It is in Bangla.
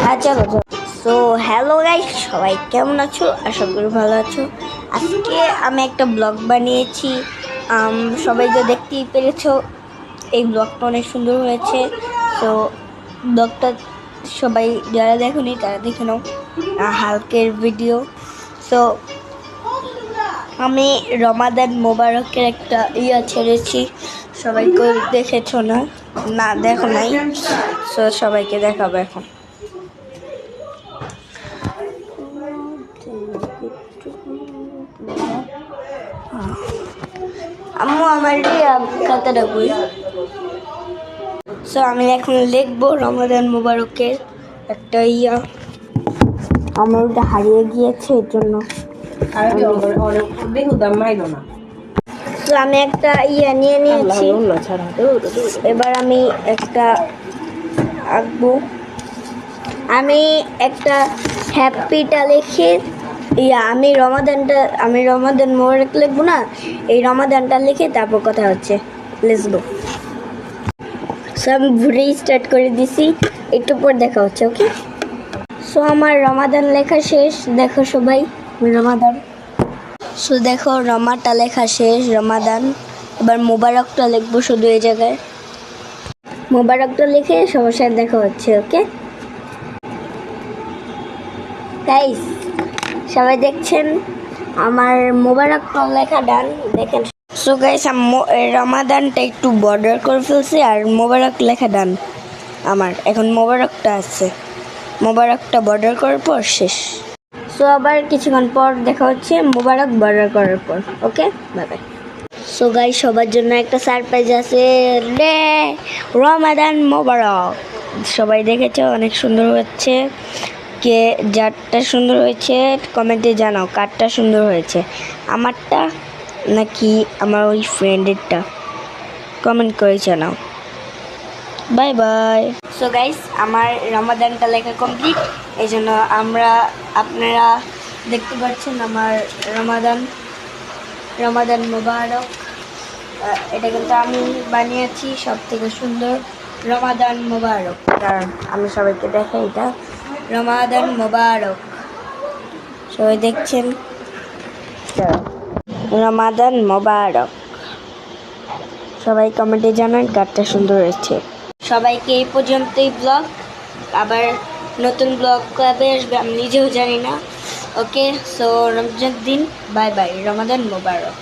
হ্যাঁ চলো চলো। সো হ্যালো গাইস, সবাই কেমন আছো? আশা করি ভালো আছো। আজকে আমি একটা ব্লগ বানিয়েছি। সবাই তো দেখতেই পেরেছো, এই ব্লগটা অনেক সুন্দর হয়েছে। সো ব্লগটা সবাই যারা দেখোনি তারা দেখে নাও, হালকের ভিডিও। সো আমি রমাদান মোবারকের একটা ছেড়েছি, সবাইকে দেখেছো না? না দেখো নাই। সো সবাইকে দেখাবো এখন। আম্মু আমার খাতাটা বই। সো আমি এখন লিখবো রমাদান মোবারকের একটা আমার ওটা হারিয়ে গিয়েছে, এর জন্য। তো আমি একটা নিয়ে নিয়েছি। এবার আমি একটা আঁকবো। আমি একটা হ্যাপিটা লিখে আমি রমাদান মোবারক লিখবো না, এই রমাদানটা লিখে তারপর কথা হচ্ছে। Let's go. সো আমি ঘুরে স্টার্ট করে দিছি, একটু পর দেখা হচ্ছে। ওকে। সো আমার রমাদান লেখা শেষ, দেখো সবাই রমাদান। সো দেখো রমাটা লেখা শেষ, রমাদান। এবার মোবারকটা লিখবো শুধু এই জায়গায়, মোবারকটা লিখে সবার সাথে দেখা হচ্ছে। ওকে গাইস, সবাই দেখছেন আমার মোবারকটা লেখা ডান, দেখেন। সো গাইস, রমাদানটা একটু বর্ডার করে ফেলছি আর মোবারক লেখা ডান আমার। এখন মোবারকটা আছে, মোবারকটা বর্ডার করার পর শেষ। সো আবার কিছুক্ষণ পর দেখা হচ্ছে মোবারক বর্ডার করার পর। ওকে, বাই বাই। সো গাইস, সবার জন্য একটা সারপ্রাইজ আছে রে, রমাদান মোবারক। সবাই দেখেছো, অনেক সুন্দর হচ্ছে। কে যারটা সুন্দর হয়েছে কমেন্টে জানাও, কারটা সুন্দর হয়েছে, আমারটা নাকি আমার ওই ফ্রেন্ডেরটা, কমেন্ট করে জানাও। Bye bye. সো গাইস, আমার রমাদানটা লেখা কমপ্লিট, এই জন্য আপনারা দেখতে পাচ্ছেন আমার রমাদান মোবারক। এটা কিন্তু আমি বানিয়েছি সব থেকে সুন্দর রমাদান মোবারক, কারণ আমি সবাইকে দেখাই এটা রমাদান মোবারক। সবাই দেখছেন রমাদান মোবারক। সবাই কমেন্টে জানান কারটা সুন্দর হয়েছে। সবাইকে এই পর্যন্তই ব্লগ, আবার নতুন ব্লগ কবে আসবে আমি নিজেও জানি না। ওকে, সো রমজান দিন, বাই বাই, রমাদান মোবারক।